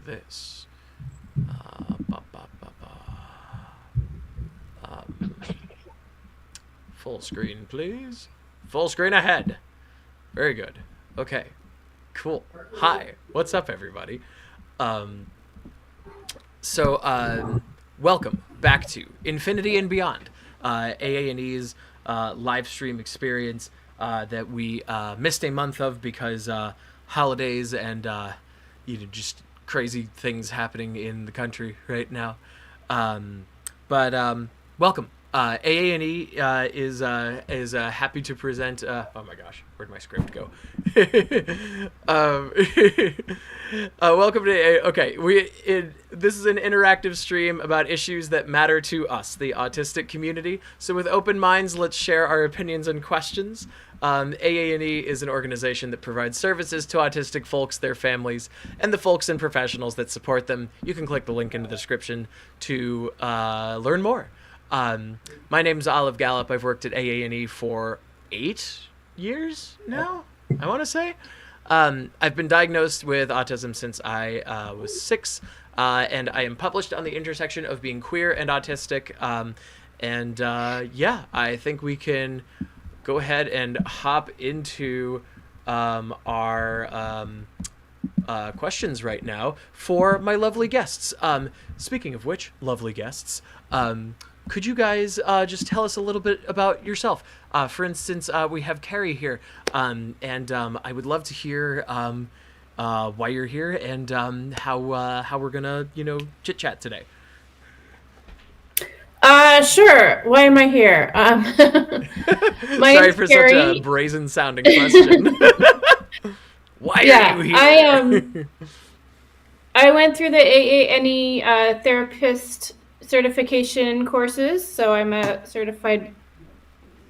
this. Ba, ba, ba, ba. Full screen, please. Full screen ahead. Very good. Okay. Cool. Hi. What's up, everybody? Welcome back to Infinity and Beyond, AA&E's live stream experience that we missed a month of because holidays and just crazy things happening in the country right now. Welcome. AA&E is happy to present. Oh my gosh, where'd my script go? Welcome to AA. Okay, this is an interactive stream about issues that matter to us, the autistic community. So with open minds, let's share our opinions and questions. AA&E is an organization that provides services to autistic folks, their families, and the folks and professionals that support them. You can click the link in the description to learn more. My name's Olive Gallup. I've worked at AA&E for 8 years now, I want to say. I've been diagnosed with autism since I was 6, and I am published on the intersection of being queer and autistic. I think we can go ahead and hop into our questions right now for my lovely guests. Speaking of which, lovely guests, could you guys just tell us a little bit about yourself? For instance, we have Carrie here, and I would love to hear why you're here and how we're gonna, chit chat today. Sure. Why am I here? Sorry for Carrie. Such a brazen sounding question. Why are you here? I went through the AA&E therapist certification courses, so I'm a certified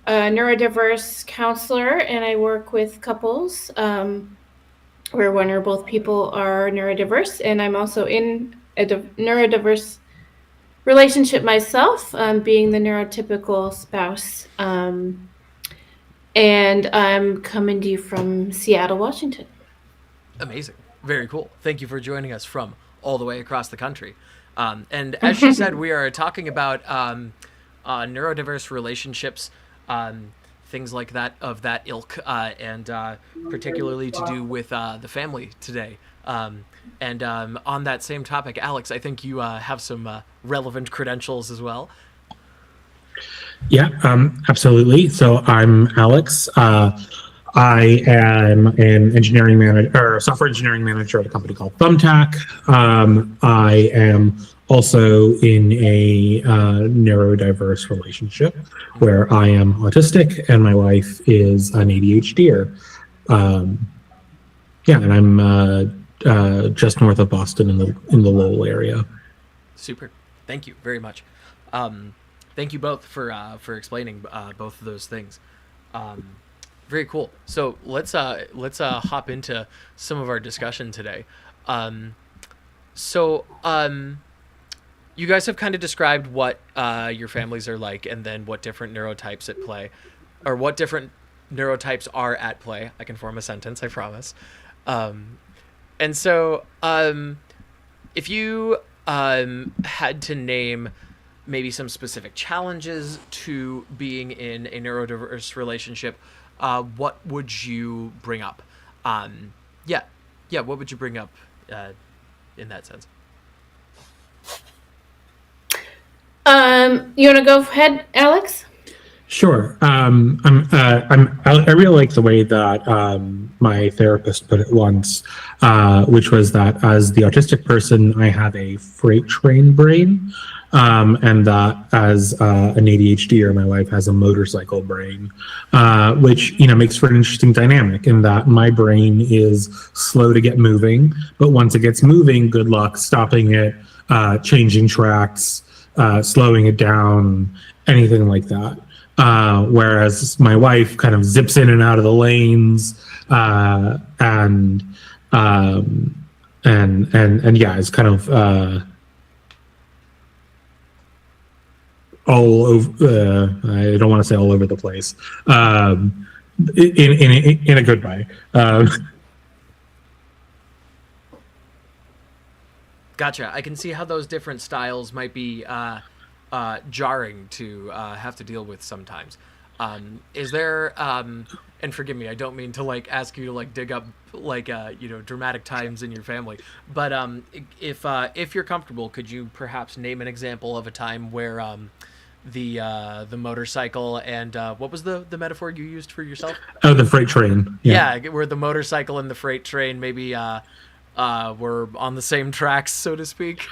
neurodiverse counselor, and I work with couples where one or both people are neurodiverse, and I'm also in a neurodiverse relationship myself, being the neurotypical spouse, and I'm coming to you from Seattle, Washington. Amazing. Very cool. Thank you for joining us from all the way across the country. And as she said, we are talking about neurodiverse relationships, things like that, of that ilk, and particularly to do with the family today. And on that same topic, Alex, I think you have some relevant credentials as well. Yeah, absolutely. So I'm Alex. I am an engineering manager, or software engineering manager at a company called Thumbtack. I am also in a neurodiverse relationship where I am autistic and my wife is an ADHDer. And I'm just north of Boston in the Lowell area. Super. Thank you very much. Thank you both for explaining both of those things. Very cool. So let's hop into some of our discussion today. You guys have kind of described what your families are like, and then what different neurotypes at play, or what different neurotypes are at play. I can form a sentence, I promise. If you had to name maybe some specific challenges to being in a neurodiverse relationship, what would you bring up? What would you bring up in that sense? You want to go ahead, Alex? Sure. I really like the way that my therapist put it once, which was that as the autistic person, I have a freight train brain, and that as an ADHDer, my wife has a motorcycle brain, which makes for an interesting dynamic in that my brain is slow to get moving, but once it gets moving, good luck stopping it, changing tracks, slowing it down, anything like that. Whereas my wife kind of zips in and out of the lanes, and it's kind of all over. I don't want to say all over the place, in a good way. Gotcha. I can see how those different styles might be jarring to have to deal with sometimes. Is there, and forgive me, I don't mean to like ask you to like dig up like dramatic times in your family, but if you're comfortable, could you perhaps name an example of a time where the motorcycle and what was the metaphor you used for yourself? Oh, the freight train. Yeah, where the motorcycle and the freight train maybe were on the same tracks, so to speak.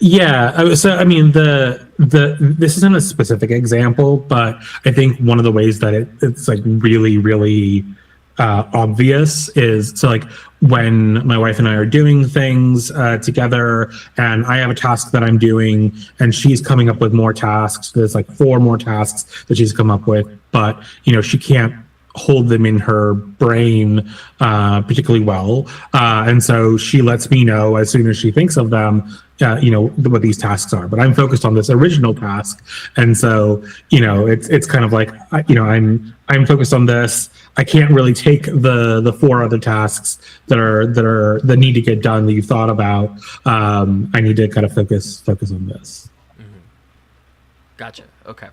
Yeah. So, I mean, the this isn't a specific example, but I think one of the ways that it's like really, really obvious is so like when my wife and I are doing things together, and I have a task that I'm doing, and she's coming up with more tasks. There's like 4 more tasks that she's come up with, but she can't hold them in her brain particularly well, and so she lets me know as soon as she thinks of them, what these tasks are. But I'm focused on this original task, and so it's kind of like I'm focused on this. I can't really take the 4 other tasks that need to get done that you've thought about. I need to kind of focus on this. Mm-hmm. Gotcha. Okay.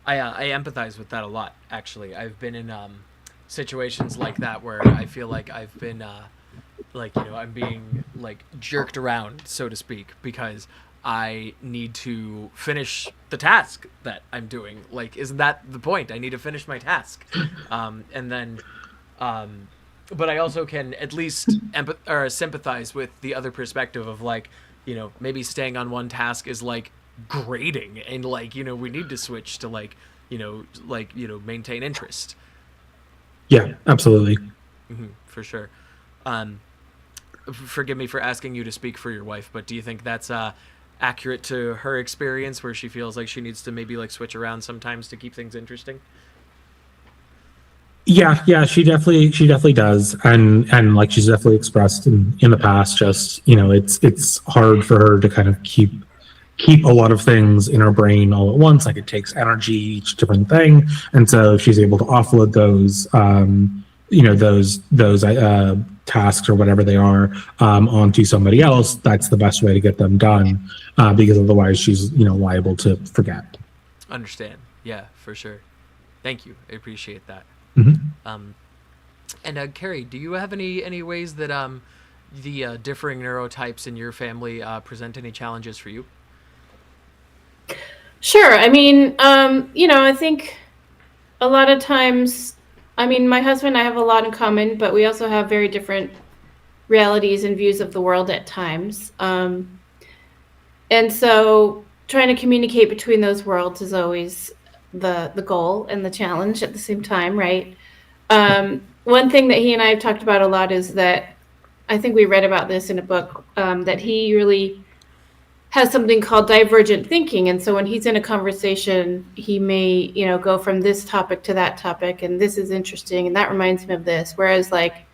I empathize with that a lot, actually. I've been in situations like that where I feel like I've been I'm being like jerked around, so to speak, because I need to finish the task that I'm doing. Like, isn't that the point? I need to finish my task. And then but I also can at least sympathize with the other perspective of like, maybe staying on one task is like grading, and like we need to switch to maintain interest. Yeah, absolutely. Mm-hmm, for sure. Forgive me for asking you to speak for your wife, but do you think that's accurate to her experience, where she feels like she needs to maybe like switch around sometimes to keep things interesting? Yeah, she definitely does, and like she's definitely expressed in the past, just it's hard for her to kind of keep a lot of things in her brain all at once. Like, it takes energy, each different thing, and so she's able to offload those those tasks or whatever they are onto somebody else. That's the best way to get them done, because otherwise she's liable to forget. Understand. Yeah, for sure. Thank you. I appreciate that. Mm-hmm. And Carrie, do you have any ways that the differing neurotypes in your family present any challenges for you? Sure. I mean, I think a lot of times, my husband and I have a lot in common, but we also have very different realities and views of the world at times. And so trying to communicate between those worlds is always the goal and the challenge at the same time, right? One thing that he and I have talked about a lot is that, I think we read about this in a book, that he really has something called divergent thinking. And so when he's in a conversation, he may, go from this topic to that topic, and this is interesting, and that reminds me of this. Whereas like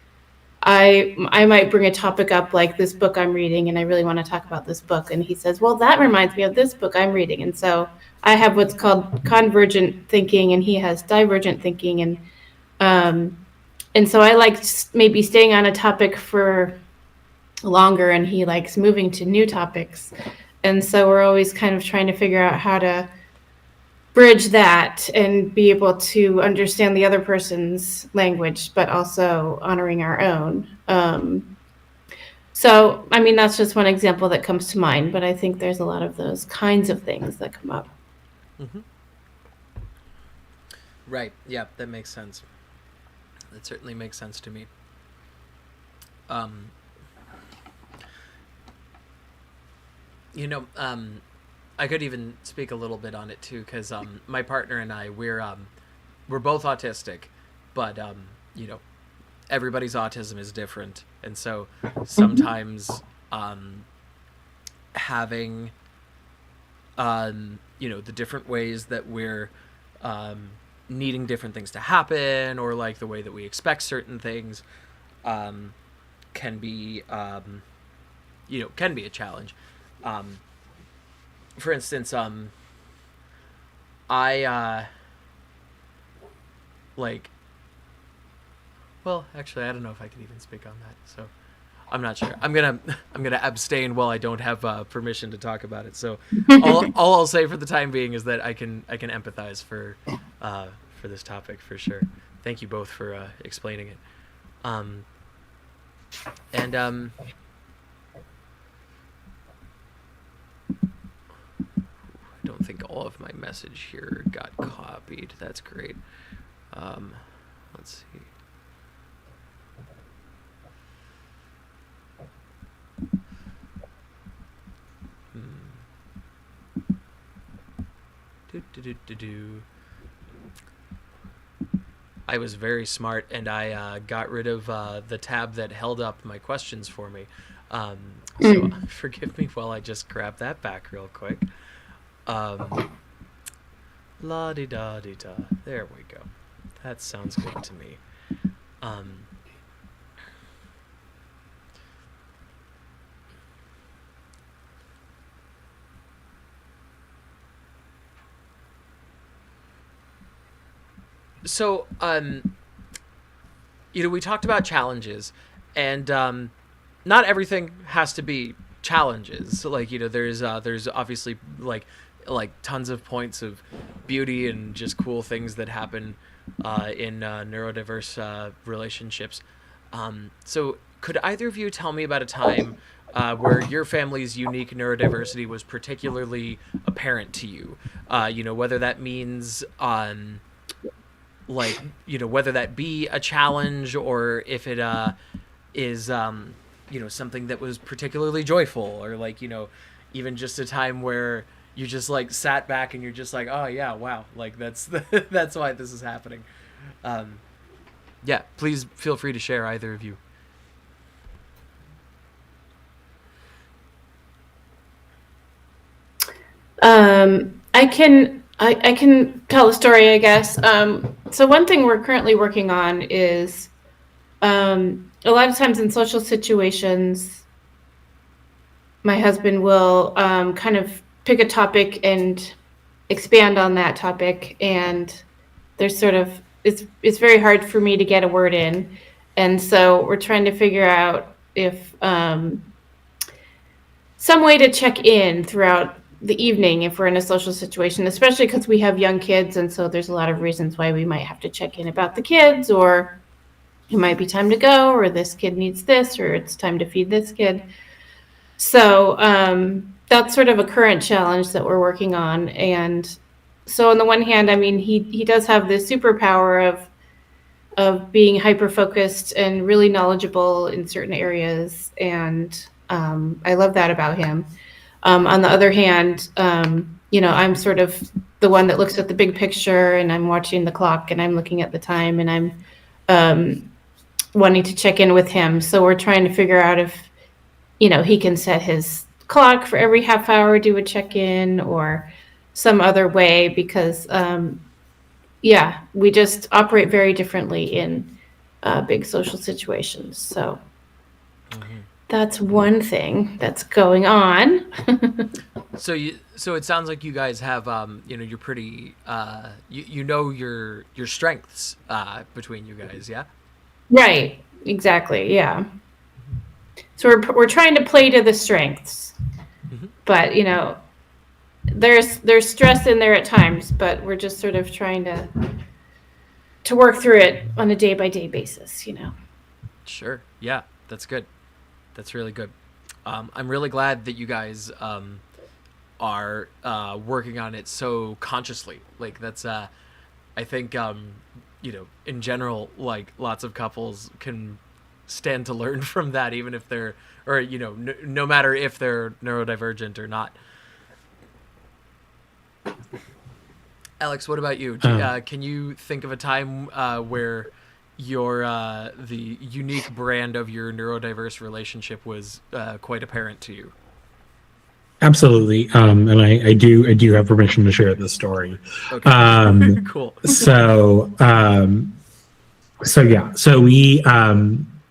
I might bring a topic up, like this book I'm reading, and I really want to talk about this book. And he says, well, that reminds me of this book I'm reading. And so I have what's called convergent thinking, and he has divergent thinking. And so I like maybe staying on a topic for longer, and he likes moving to new topics. And so we're always kind of trying to figure out how to bridge that and be able to understand the other person's language, but also honoring our own. So, that's just one example that comes to mind, but I think there's a lot of those kinds of things that come up. Mm-hmm. Right. Yeah, that makes sense. That certainly makes sense to me. I could even speak a little bit on it too, because my partner and I, we're both autistic, but everybody's autism is different, and so sometimes having the different ways that we're needing different things to happen, or like the way that we expect certain things can be a challenge. For instance, well, actually, I don't know if I could even speak on that. So, I'm not sure. I'm gonna abstain while I don't have permission to talk about it. So all I'll say for the time being is that I can empathize for this topic for sure. Thank you both for explaining it. And I don't think all of my message here got copied. That's great. Let's see. I was very smart, and I got rid of the tab that held up my questions for me. So forgive me while I just grab that back real quick. La-di-da-di-da. There we go. That sounds good to me. So, we talked about challenges, and not everything has to be challenges. So, there's obviously like tons of points of beauty and just cool things that happen in neurodiverse relationships. So, could either of you tell me about a time where your family's unique neurodiversity was particularly apparent to you? Whether that means whether that be a challenge or if it is something that was particularly joyful, or even just a time where you just sat back and you're just like, oh yeah, wow, that's that's why this is happening. Yeah, please feel free to share, either of you. I can tell a story, I guess. So one thing we're currently working on is a lot of times in social situations, my husband will kind of pick a topic and expand on that topic, and there's sort of it's very hard for me to get a word in, and so we're trying to figure out if some way to check in throughout the evening if we're in a social situation, especially because we have young kids, and so there's a lot of reasons why we might have to check in about the kids, or it might be time to go, or this kid needs this, or it's time to feed this kid. So that's sort of a current challenge that we're working on. And so on the one hand, I mean, he does have this superpower of being hyper focused and really knowledgeable in certain areas, and I love that about him. On the other hand, I'm sort of the one that looks at the big picture, and I'm watching the clock, and I'm looking at the time, and I'm wanting to check in with him. So we're trying to figure out if, he can set his clock for every half hour, do a check-in, or some other way, because, we just operate very differently in big social situations. So that's one thing that's going on. So it sounds like you guys have, you're pretty, your strengths between you guys, yeah? Right. Exactly. Yeah. So we're trying to play to the strengths, but there's stress in there at times, but we're just sort of trying to work through it on a day-by-day basis. Sure. Yeah, that's good. That's really good. I'm really glad that you guys are working on it so consciously. That's, I think, in general, lots of couples can stand to learn from that, even if they're, or, no matter if they're neurodivergent or not. Alex, what about you? Can you think of a time where the unique brand of your neurodiverse relationship was quite apparent to you? Absolutely. And I do have permission to share this story. Okay. Cool. So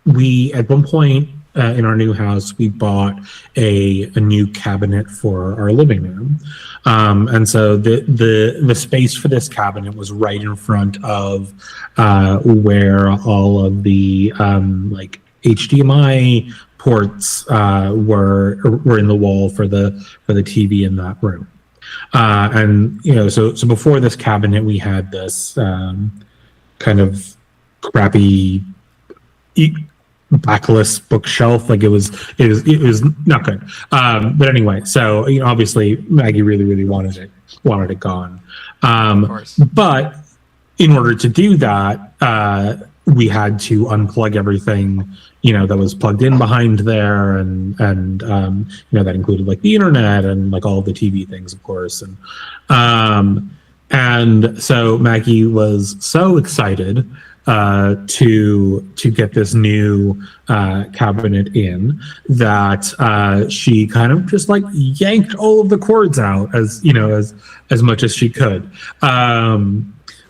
we at one point in our new house, we bought a new cabinet for our living room. And so the space for this cabinet was right in front of where all of the HDMI ports were in the wall for the TV in that room. And so before this cabinet, we had this kind of crappy backless bookshelf. Like it was not good. But anyway, so obviously Maggie really wanted it gone. Of course. But in order to do that, we had to unplug everything that was plugged in behind there, and that included like the internet and like all the TV things, of course. And so Maggie was so excited to get this new cabinet in that she kind of just like yanked all of the cords out as much as she could,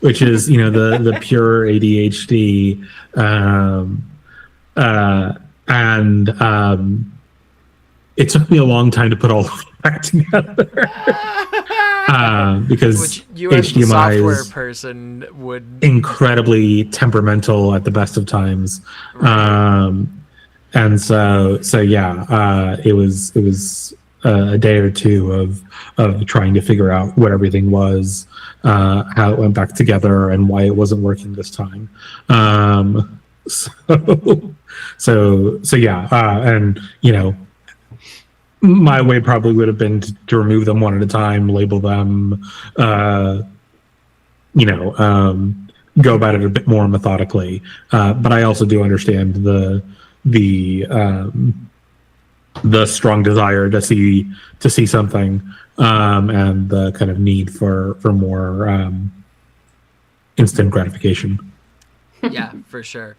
which is the pure ADHD. And it took me a long time to put all of it back together. Because which you as the HDMI software is person would incredibly temperamental at the best of times. Right. And so yeah, it was a day or two of trying to figure out what everything was, how it went back together, and why it wasn't working this time. So yeah, and my way probably would have been to remove them one at a time, label them, go about it a bit more methodically. But I also do understand the strong desire to see something, and the kind of need for more instant gratification. Yeah, for sure.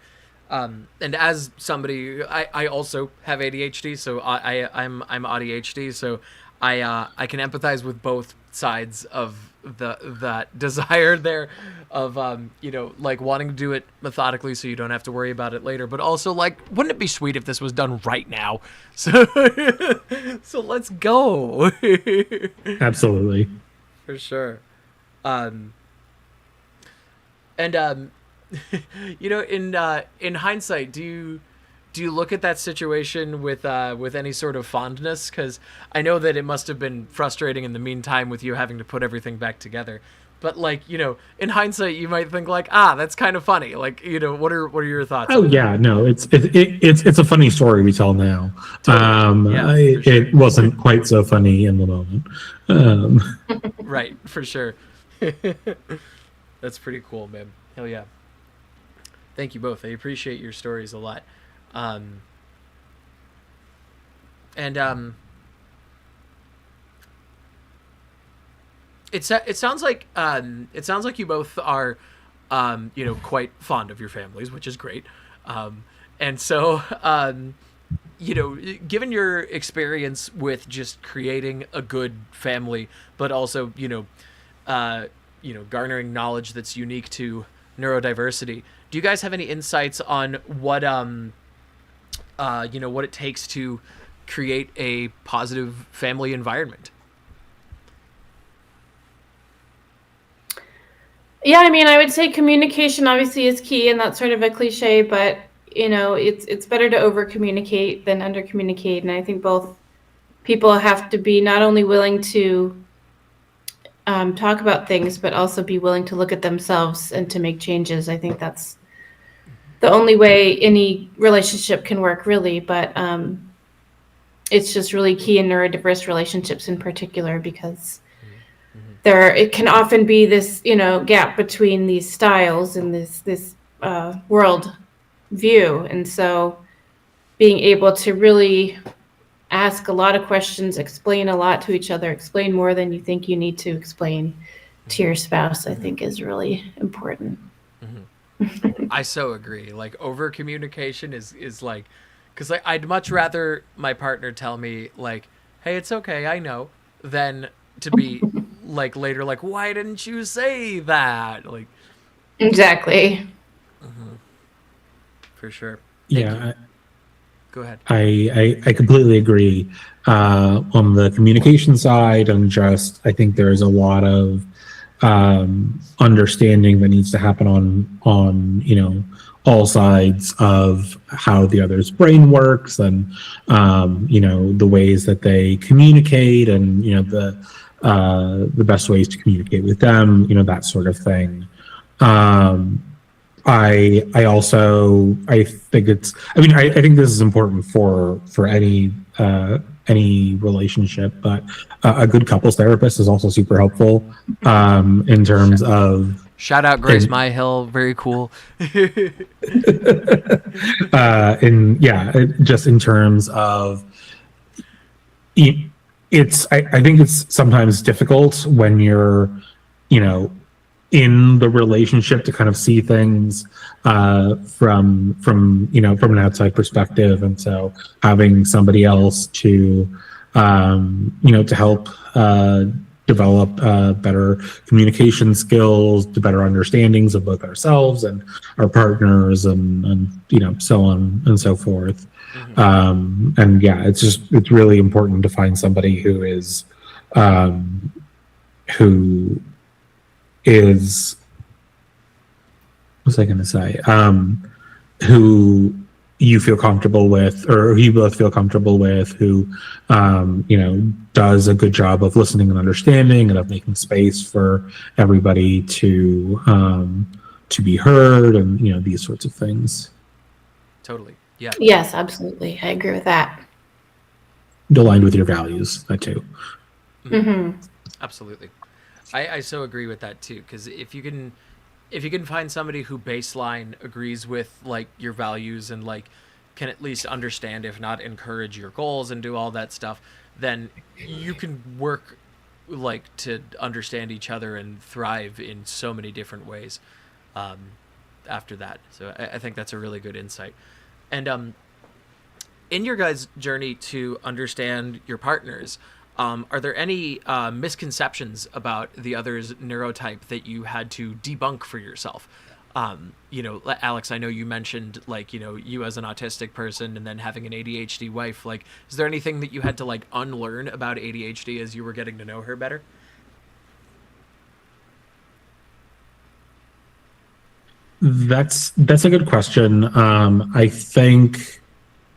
And as somebody, I also have ADHD, so I'm ADHD, so I can empathize with both sides of that desire there of like wanting to do it methodically so you don't have to worry about it later, but also like, wouldn't it be sweet if this was done right now? So let's go. Absolutely, for sure. In hindsight, do you look at that situation with any sort of fondness? Because I know that it must have been frustrating in the meantime with you having to put everything back together. But like, in hindsight, you might think like, that's kind of funny. Like, what are your thoughts? Oh yeah, no, it's a funny story we tell now. Totally. Yeah, for sure. It wasn't quite so funny in the moment. Right, for sure. That's pretty cool, man. Hell yeah. Thank you both. I appreciate your stories a lot. It sounds like you both are quite fond of your families, which is great. And so given your experience with just creating a good family, but also garnering knowledge that's unique to neurodiversity, do you guys have any insights on what what it takes to create a positive family environment? Yeah, I mean, I would say communication obviously is key, and that's sort of a cliche, but it's better to over communicate than under communicate, and I think both people have to be not only willing to talk about things, but also be willing to look at themselves and to make changes. I think that's the only way any relationship can work, really. But it's just really key in neurodiverse relationships in particular, because it can often be this, gap between these styles and this world view. And so being able to really ask a lot of questions, explain a lot to each other, explain more than you think you need to explain to your spouse, I think is really important. I so agree. Like, over communication is like, because I'd much rather my partner tell me like, hey, it's okay, I know, than to be like later like, why didn't you say that? Like, exactly. For sure. Yeah. Go ahead. I completely agree on the communication side, and just I think there's a lot of understanding that needs to happen on all sides of how the other's brain works, and the ways that they communicate, and the best ways to communicate with them, that sort of thing. I think I think this is important for any relationship, but a good couples therapist is also super helpful in terms of. Shout out Grace Myhill, very cool. Just in terms of I think it's sometimes difficult when you're, in the relationship to kind of see things from an outside perspective, and so having somebody else to to help develop better communication skills, to better understandings of both ourselves and our partners, and so on and so forth. And yeah, it's really important to find somebody who is what was I going to say? Who you feel comfortable with, or who you both feel comfortable with, who does a good job of listening and understanding, and of making space for everybody to be heard, and these sorts of things. Totally. Yeah. Yes, absolutely. I agree with that. Aligned with your values, that too. Absolutely. I so agree with that too, because if you can find somebody who baseline agrees with like your values, and like can at least understand, if not encourage, your goals and do all that stuff, then you can work like to understand each other and thrive in so many different ways after that. So I think that's a really good insight. And in your guys' journey to understand your partners, are there any misconceptions about the other's neurotype that you had to debunk for yourself? Alex, I know you mentioned like, you as an autistic person and then having an ADHD wife. Like, is there anything that you had to like unlearn about ADHD as you were getting to know her better? That's a good question. I think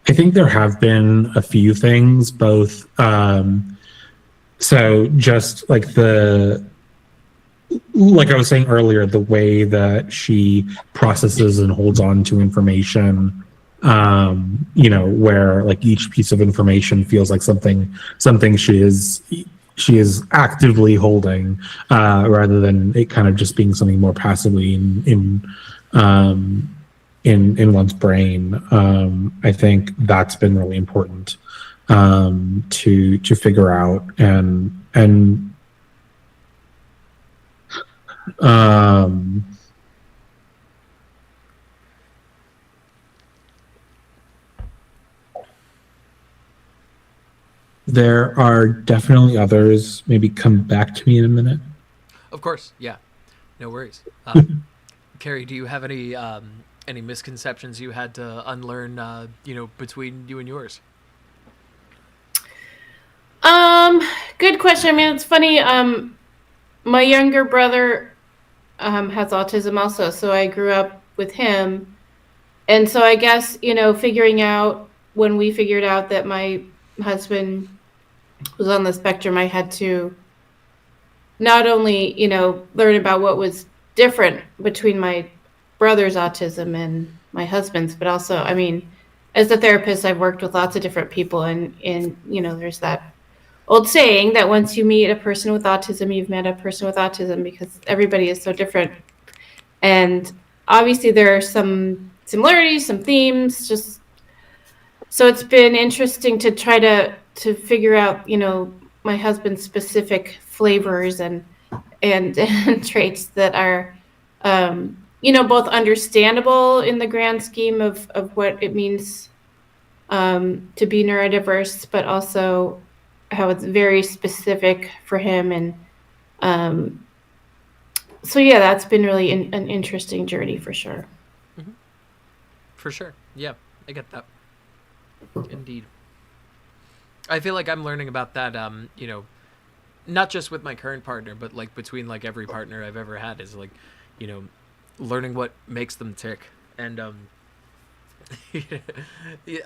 there have been a few things, both. So just like like I was saying earlier, the way that she processes and holds on to information, where like each piece of information feels like something she is actively holding, rather than it kind of just being something more passively in one's brain. I think that's been really important to figure out, and there are definitely others. Maybe come back to me in a minute. Of course, yeah, no worries. Carrie, do you have any misconceptions you had to unlearn, between you and yours? Good question. I mean, it's funny. My younger brother has autism also, so I grew up with him, and so I guess figuring out, when we figured out that my husband was on the spectrum, I had to not only learn about what was different between my brother's autism and my husband's, but also, I mean, as a therapist, I've worked with lots of different people, and there's that old saying that once you meet a person with autism, you've met a person with autism, because everybody is so different. And obviously there are some similarities, some themes, just so it's been interesting to try to figure out, my husband's specific flavors and traits that are, both understandable in the grand scheme of what it means to be neurodiverse, but also how it's very specific for him. And so yeah, that's been really an interesting journey for sure. Mm-hmm. For sure. Yeah, I get that. Indeed. I feel like I'm learning about that, not just with my current partner, but like between like every partner I've ever had, is like, learning what makes them tick. And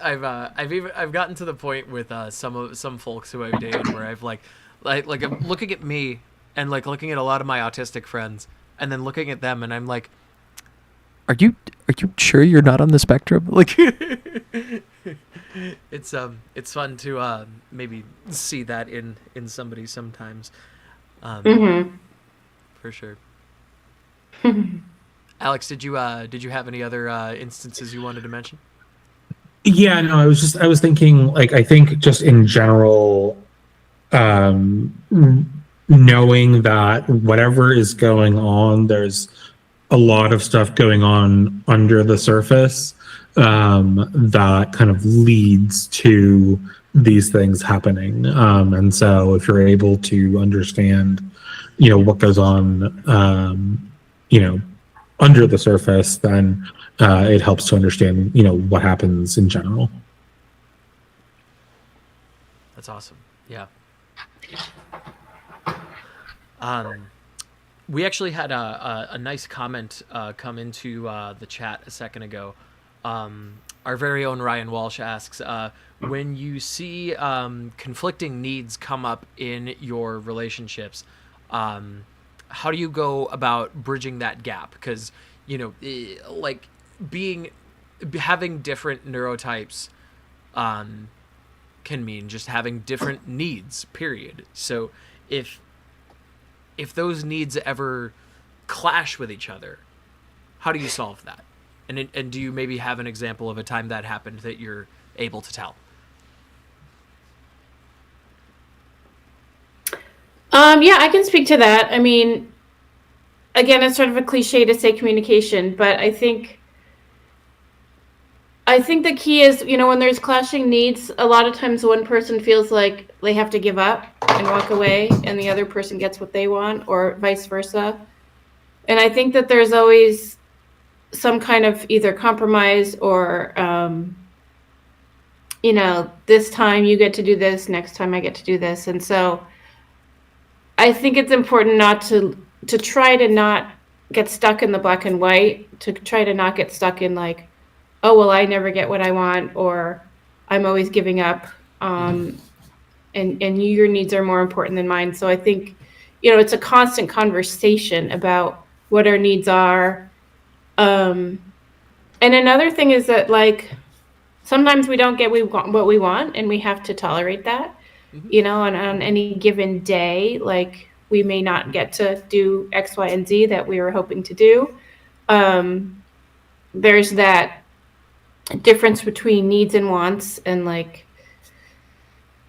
I've gotten to the point with some folks who I've dated where I've like I'm looking at me and like looking at a lot of my autistic friends and then looking at them and I'm like, are you sure you're not on the spectrum? Like it's fun to maybe see that in somebody sometimes. For sure. Alex, did you have any other instances you wanted to mention? Yeah, no, I was thinking, like, I think just in general, um, knowing that whatever is going on, there's a lot of stuff going on under the surface, that kind of leads to these things happening. And so if you're able to understand, what goes on, under the surface, then it helps to understand, what happens in general. That's awesome. Yeah. We actually had a nice comment come into the chat a second ago. Our very own Ryan Walsh asks, when you see conflicting needs come up in your relationships, how do you go about bridging that gap? Because, like having different neurotypes can mean just having different needs, period. So if those needs ever clash with each other, how do you solve that? And do you maybe have an example of a time that happened that you're able to tell? Yeah, I can speak to that. I mean, again, it's sort of a cliche to say communication, but I think the key is, when there's clashing needs, a lot of times one person feels like they have to give up and walk away, and the other person gets what they want, or vice versa. And I think that there's always some kind of either compromise or, this time you get to do this, next time I get to do this. And so I think it's important not to try to not get stuck in the black and white, to try to not get stuck in like, oh, well, I never get what I want, or I'm always giving up, and your needs are more important than mine. So I think, it's a constant conversation about what our needs are. And another thing is that, like, sometimes we don't get what we want, and we have to tolerate that. And on any given day, like, we may not get to do X, Y, and Z that we were hoping to do. There's that difference between needs and wants, and like,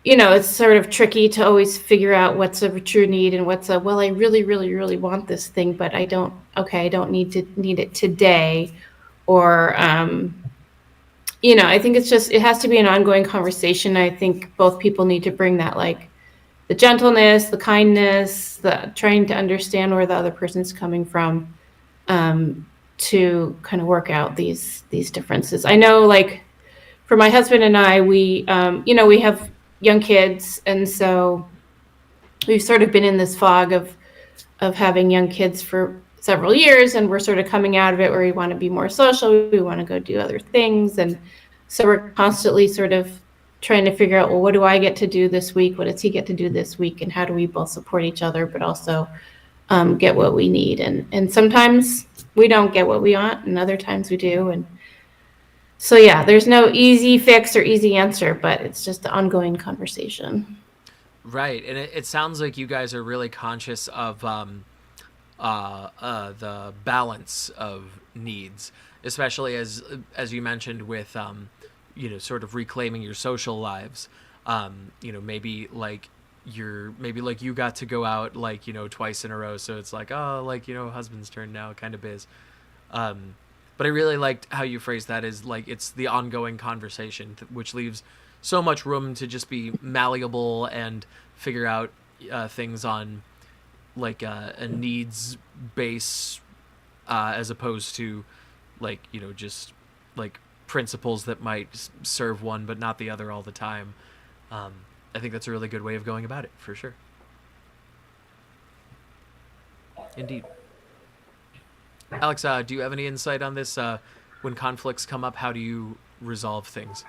it's sort of tricky to always figure out what's a true need and what's a, well, I really, really, really want this thing, but I don't need it today. Or, I think it has to be an ongoing conversation. I think both people need to bring that, like, the gentleness, the kindness, the trying to understand where the other person's coming from, to kind of work out these differences. I know, like, for my husband and I, we have young kids, and so we've sort of been in this fog of having young kids for several years, and we're sort of coming out of it where we want to be more social, we want to go do other things, and so we're constantly sort of trying to figure out, well, what do I get to do this week? What does he get to do this week? And how do we both support each other, but also get what we need? And sometimes we don't get what we want, and other times we do. And so, yeah, there's no easy fix or easy answer, but it's just an ongoing conversation. Right. And it sounds like you guys are really conscious of the balance of needs, especially as you mentioned with, sort of reclaiming your social lives. Maybe like you got to go out like, twice in a row. So it's like, oh, like, husband's turn now kind of biz. But I really liked how you phrased that as like, it's the ongoing conversation, which leaves so much room to just be malleable and figure out things on like a needs base, as opposed to like, just like principles that might serve one but not the other all the time. I think that's a really good way of going about it, for sure. Indeed. Alex, do you have any insight on this when conflicts come up, how do you resolve things?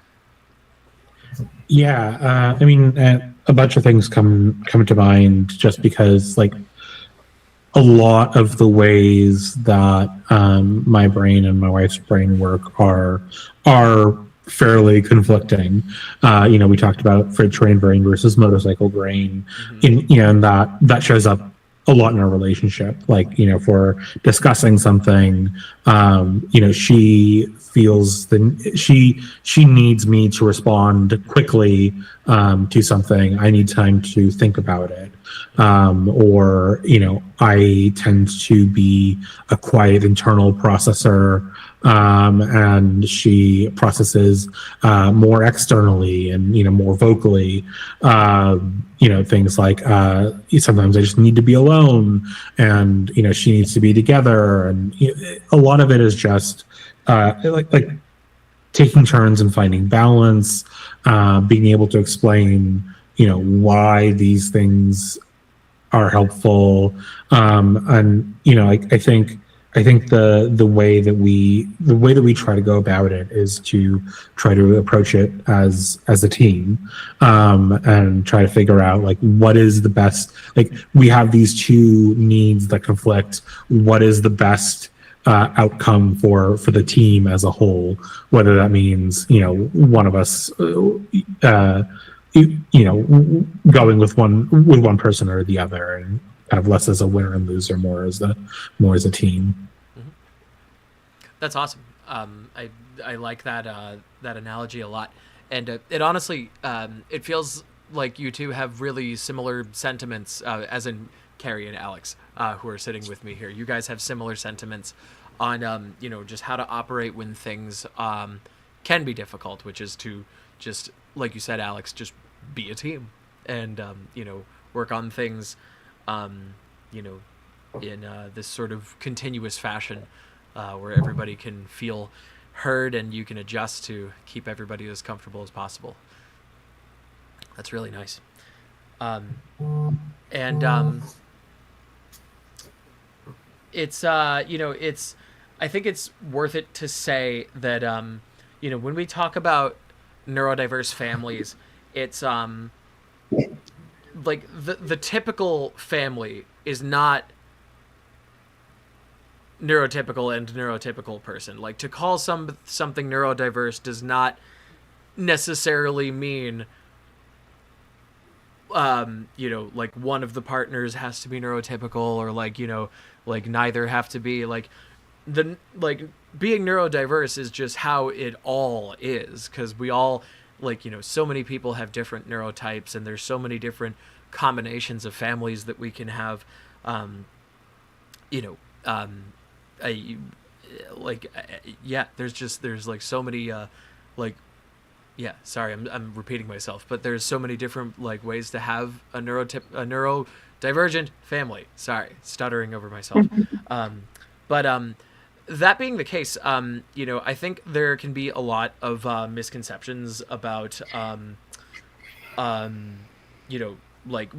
Yeah, I mean, a bunch of things come to mind just because, like, a lot of the ways that my brain and my wife's brain work are fairly conflicting. We talked about freight train brain versus motorcycle brain, and that shows up a lot in our relationship. Like, if we're discussing something, she feels she needs me to respond quickly to something. I need time to think about it. Or I tend to be a quiet internal processor, and she processes more externally and more vocally. Things like sometimes I just need to be alone, and she needs to be together, and a lot of it is just like taking turns and finding balance, being able to explain why these things are helpful. And I think the way that we try to go about it is to try to approach it as a team, and try to figure out, like, what is the best. Like, we have these two needs that conflict. What is the best outcome for the team as a whole? Whether that means one of us going with one person or the other, and kind of less as a winner and loser, more as a team. That's awesome. I like that analogy a lot, and it honestly it feels like you two have really similar sentiments, as in Carrie and Alex, who are sitting with me here. You guys have similar sentiments on just how to operate when things can be difficult, which is to just, like you said, Alex, just be a team and work on things in this sort of continuous fashion, where everybody can feel heard and you can adjust to keep everybody as comfortable as possible. That's really nice. It's I think it's worth it to say that when we talk about neurodiverse families, it's like the typical family is not neurotypical and neurotypical person. Like, to call something neurodiverse does not necessarily mean like one of the partners has to be neurotypical, or like neither have to be. Like, being neurodiverse is just how it all is, because we all, so many people have different neurotypes, and there's so many different combinations of families that we can have. There's like so many sorry, I'm repeating myself, but there's so many different ways to have a neurodivergent family. Sorry, stuttering over myself. But that being the case, I think there can be a lot of misconceptions about like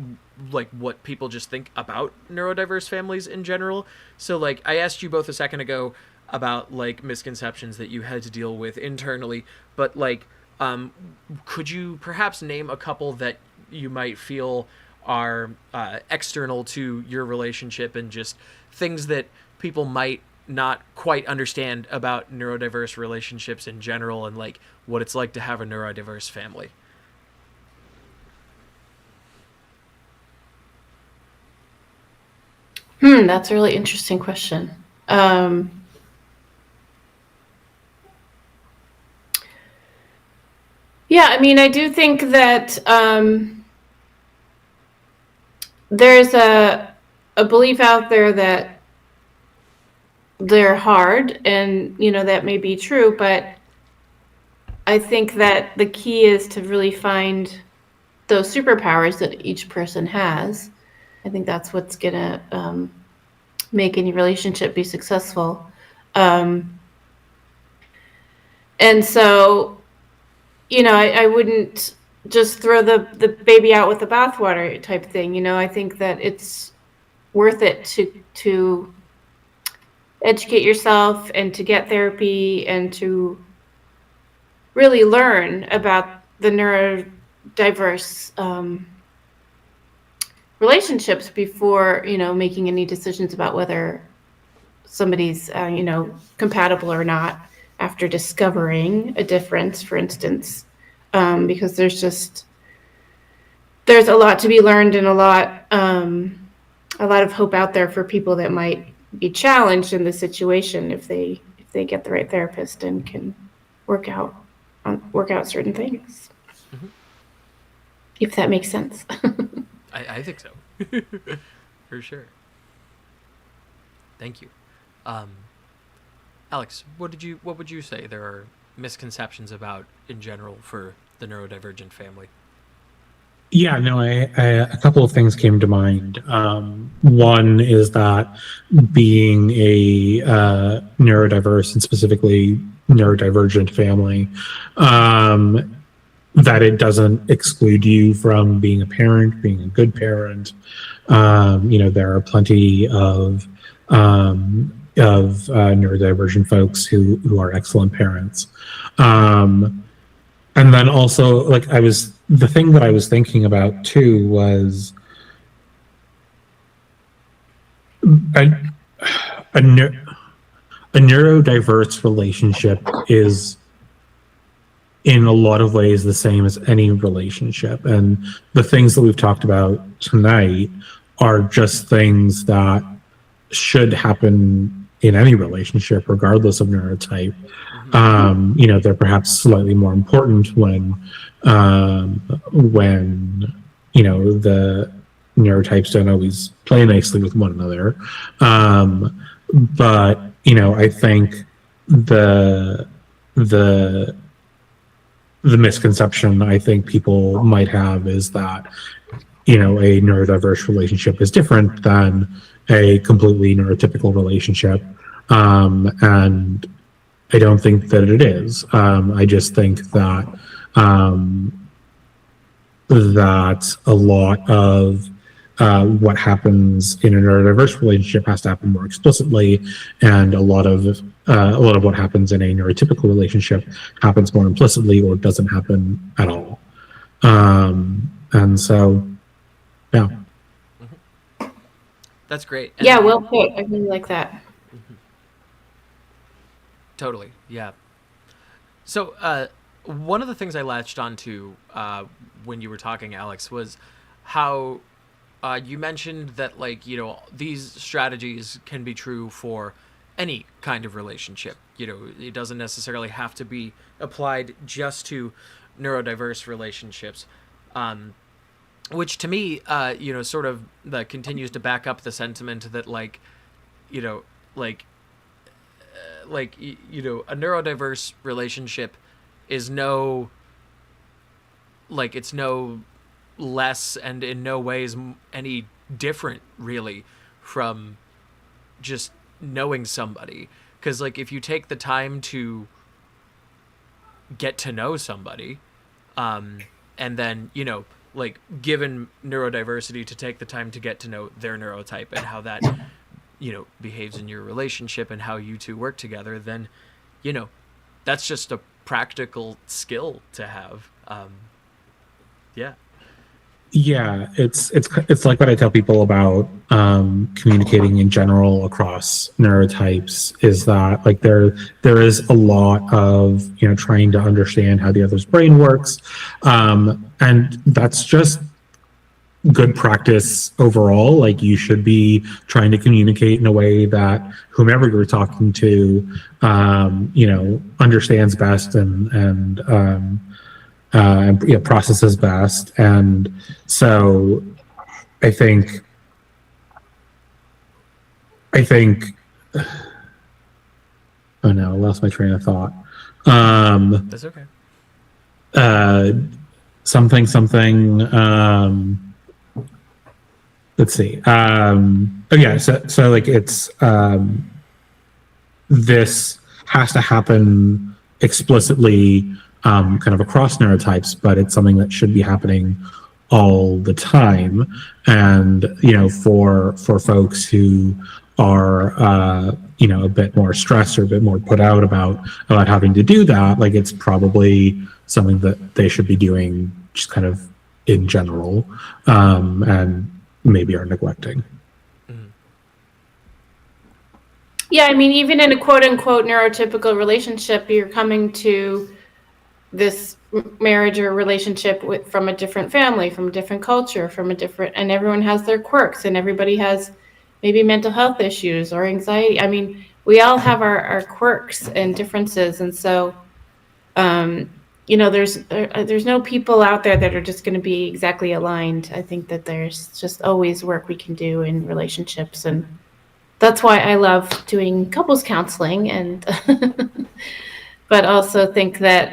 what people just think about neurodiverse families in general. So I asked you both a second ago about misconceptions that you had to deal with internally, but could you perhaps name a couple that you might feel are external to your relationship, and just things that people might not quite understand about neurodiverse relationships in general, and what it's like to have a neurodiverse family? That's a really interesting question. Yeah, I mean, I do think that there's a belief out there that they're hard, and that may be true, but I think that the key is to really find those superpowers that each person has. I think that's what's gonna make any relationship be successful. And so, I wouldn't just throw the baby out with the bathwater type thing. I think that it's worth it to educate yourself and to get therapy and to really learn about the neurodiverse relationships before, making any decisions about whether somebody's, compatible or not after discovering a difference, for instance, because there's a lot to be learned and a lot of hope out there for people that might be challenged in this situation if they get the right therapist and can work out certain things. Mm-hmm. If that makes sense. I think so. For sure. Thank you. Alex, what would you say there are misconceptions about in general for the neurodivergent family? Yeah, no, a couple of things came to mind. One is that being a neurodiverse and specifically neurodivergent family, that it doesn't exclude you from being a parent, being a good parent. There are plenty of neurodivergent folks who are excellent parents. And then also, the thing that I was thinking about too was a neurodiverse relationship is in a lot of ways the same as any relationship. And the things that we've talked about tonight are just things that should happen in any relationship, regardless of neurotype. They're perhaps slightly more important when the neurotypes don't always play nicely with one another. But I think the misconception I think people might have is that a neurodiverse relationship is different than a completely neurotypical relationship, and I don't think that it is. I just think that that a lot of what happens in a neurodiverse relationship has to happen more explicitly, and a lot of what happens in a neurotypical relationship happens more implicitly or doesn't happen at all. And so, yeah. Mm-hmm. That's great. And yeah, well put. I really like that. Mm-hmm. Totally, yeah. So one of the things I latched onto when you were talking, Alex, was how you mentioned that, these strategies can be true for any kind of relationship. It doesn't necessarily have to be applied just to neurodiverse relationships, which to me, sort of continues to back up the sentiment that, a neurodiverse relationship is it's no less and in no ways any different really from just knowing somebody. Because if you take the time to get to know somebody, and then given neurodiversity, to take the time to get to know their neurotype and how that behaves in your relationship and how you two work together, then that's just a practical skill to have. Yeah, it's like what I tell people about communicating in general across neurotypes, is that there is a lot of trying to understand how the other's brain works, and that's just good practice overall. You should be trying to communicate in a way that whomever you're talking to understands best and processes best. And so I think oh no, I lost my train of thought. That's okay. Something let's see. So it's this has to happen explicitly kind of across neurotypes, but it's something that should be happening all the time. And for folks who are a bit more stress or a bit more put out about having to do that, like it's probably something that they should be doing just kind of in general, and maybe are neglecting. Yeah, I mean, even in a quote unquote neurotypical relationship, you're coming to this marriage or relationship from a different family, from a different culture, and everyone has their quirks, and everybody has maybe mental health issues or anxiety. I mean, we all have our quirks and differences. And so, there's no people out there that are just going to be exactly aligned. I think that there's just always work we can do in relationships. And that's why I love doing couples counseling, and but also think that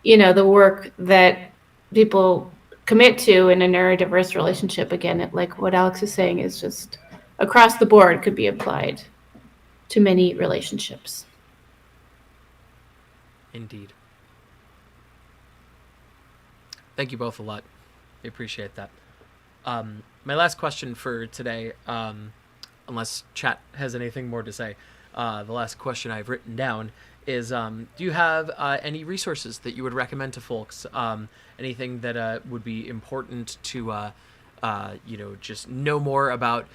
the work that people commit to in a neurodiverse relationship, again, like what Alex is saying, is just across the board, could be applied to many relationships. Indeed. Thank you both a lot. I appreciate that. My last question for today, unless chat has anything more to say, the last question I've written down is, do you have any resources that you would recommend to folks? Anything that would be important to, just know more about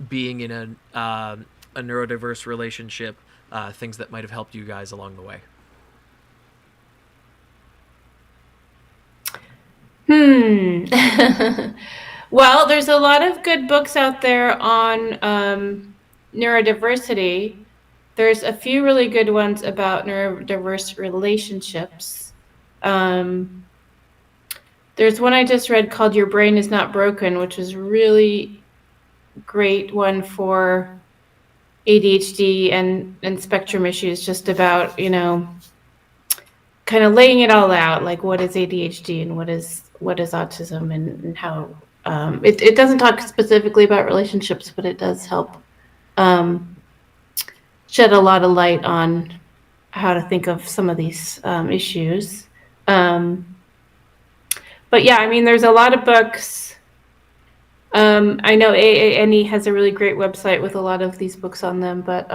being in a neurodiverse relationship, things that might have helped you guys along the way? Well, there's a lot of good books out there on neurodiversity. There's a few really good ones about neurodiverse relationships. There's one I just read called Your Brain is Not Broken, which is really great one for ADHD and spectrum issues, just about, kind of laying it all out, like what is ADHD and what is autism, and how it doesn't talk specifically about relationships, but it does help shed a lot of light on how to think of some of these issues. But yeah, I mean, there's a lot of books. I know AANE has a really great website with a lot of these books on them, but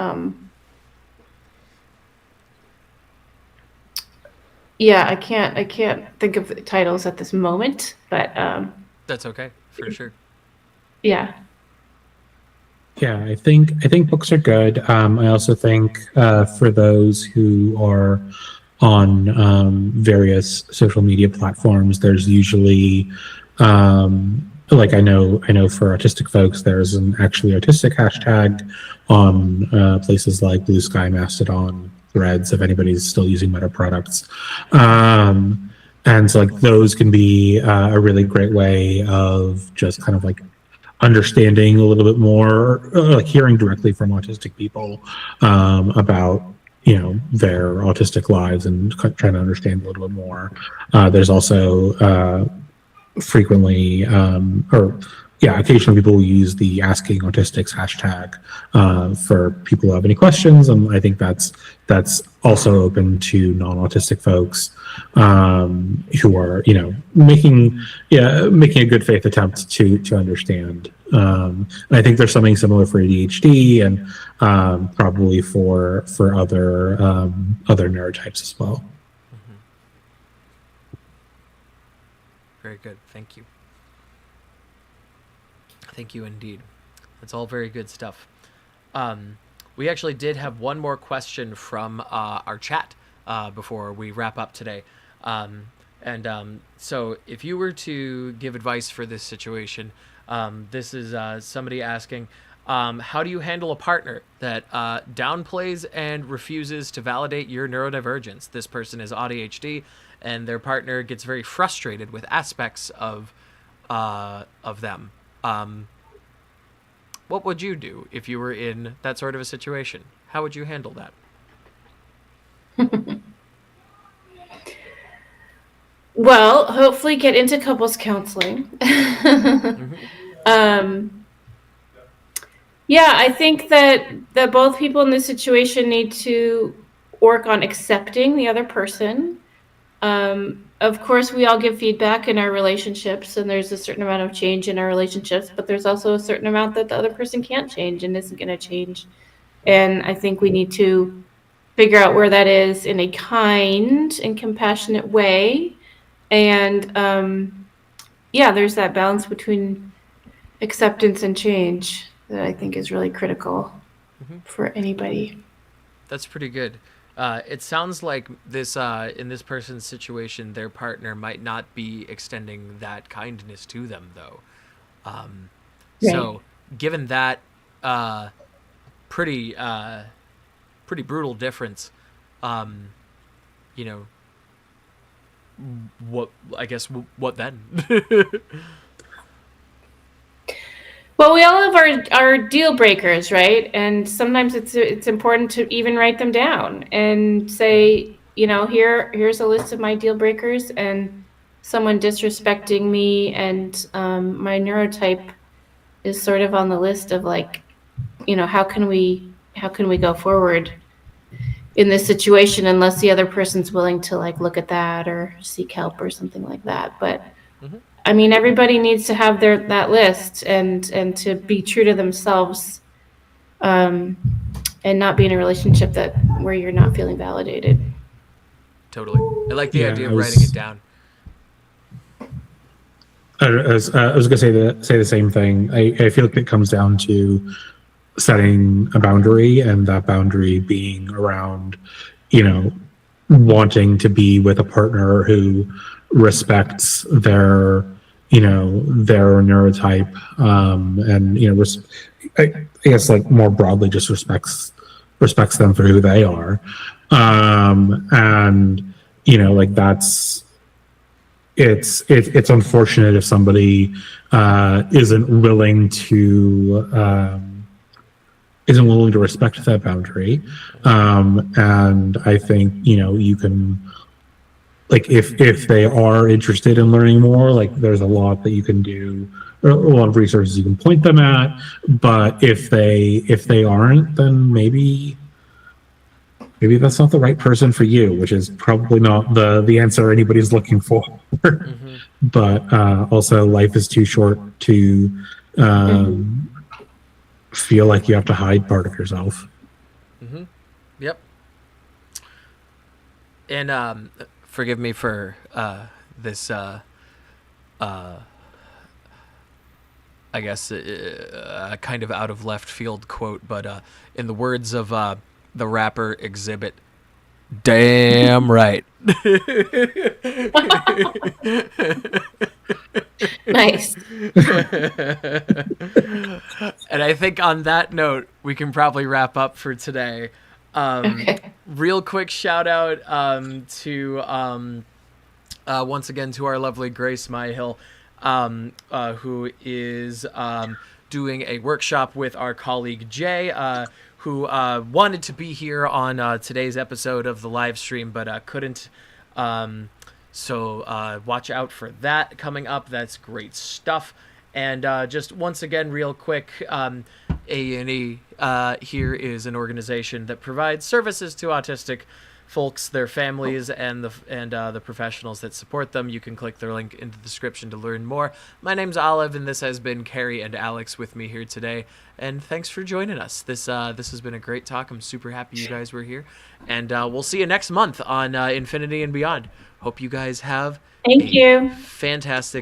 yeah, I can't think of the titles at this moment, but that's okay, for sure. Yeah. Yeah, I think books are good. I also think for those who are on various social media platforms, there's usually like I know for autistic folks, there's an actually autistic hashtag on places like Blue Sky, Mastodon, Threads, if anybody's still using Meta products. And so like those can be a really great way of just kind of like understanding a little bit more, like hearing directly from autistic people about their autistic lives and trying to understand a little bit more. There's also frequently occasionally people will use the Asking Autistics hashtag for people who have any questions, and I think that's also open to non-autistic folks who are making a good faith attempt to understand. I think there's something similar for ADHD and probably for other neurotypes as well. Very good. Thank you. Thank you indeed. That's all very good stuff. We actually did have one more question from our chat before we wrap up today. So if you were to give advice for this situation, this is somebody asking, how do you handle a partner that downplays and refuses to validate your neurodivergence? This person is ADHD, and their partner gets very frustrated with aspects of them. What would you do if you were in that sort of a situation? How would you handle that? Well, hopefully get into couples counseling. Yeah, I think that both people in this situation need to work on accepting the other person. Of course, we all give feedback in our relationships, and there's a certain amount of change in our relationships, but there's also a certain amount that the other person can't change and isn't going to change. And I think we need to figure out where that is in a kind and compassionate way. And there's that balance between acceptance and change that I think is really critical for anybody. That's pretty good. It sounds like this in this person's situation, their partner might not be extending that kindness to them, though. So, given that pretty pretty brutal difference, you know, what I guess what then? Well, we all have our deal breakers, right? And sometimes it's important to even write them down and say, here's a list of my deal breakers, and someone disrespecting me and my neurotype is sort of on the list of like, how can we go forward in this situation unless the other person's willing to like look at that or seek help or something like that. But I mean, everybody needs to have that list and to be true to themselves, and not be in a relationship where you're not feeling validated. Totally. I like the idea of writing it down. I was going to say the same thing. I feel like it comes down to setting a boundary, and that boundary being around, wanting to be with a partner who respects their neurotype, and I guess like more broadly just respects them for who they are, and like that's it's unfortunate if somebody isn't willing to respect that boundary, and I think you can, like, if they are interested in learning more, like there's a lot that you can do, or a lot of resources you can point them at. But if they aren't, then maybe that's not the right person for you, which is probably not the answer anybody's looking for. But also, life is too short to feel like you have to hide part of yourself. Yep. And forgive me for this I guess kind of out of left field quote, but in the words of the rapper Exhibit, damn right. Nice. And I think on that note, we can probably wrap up for today. Okay. Real quick shout out to once again to our lovely Grace Myhill, who is doing a workshop with our colleague Jay, who wanted to be here on today's episode of the live stream, but couldn't. So watch out for that coming up. That's great stuff. And just once again, real quick, A&E here is an organization that provides services to autistic folks, their families, and the professionals that support them. You can click their link in the description to learn more. My name's Olive, and this has been Carrie and Alex with me here today. And thanks for joining us. This has been a great talk. I'm super happy you guys were here. And we'll see you next month on Infinity and Beyond. Hope you guys have Thank you. fantastic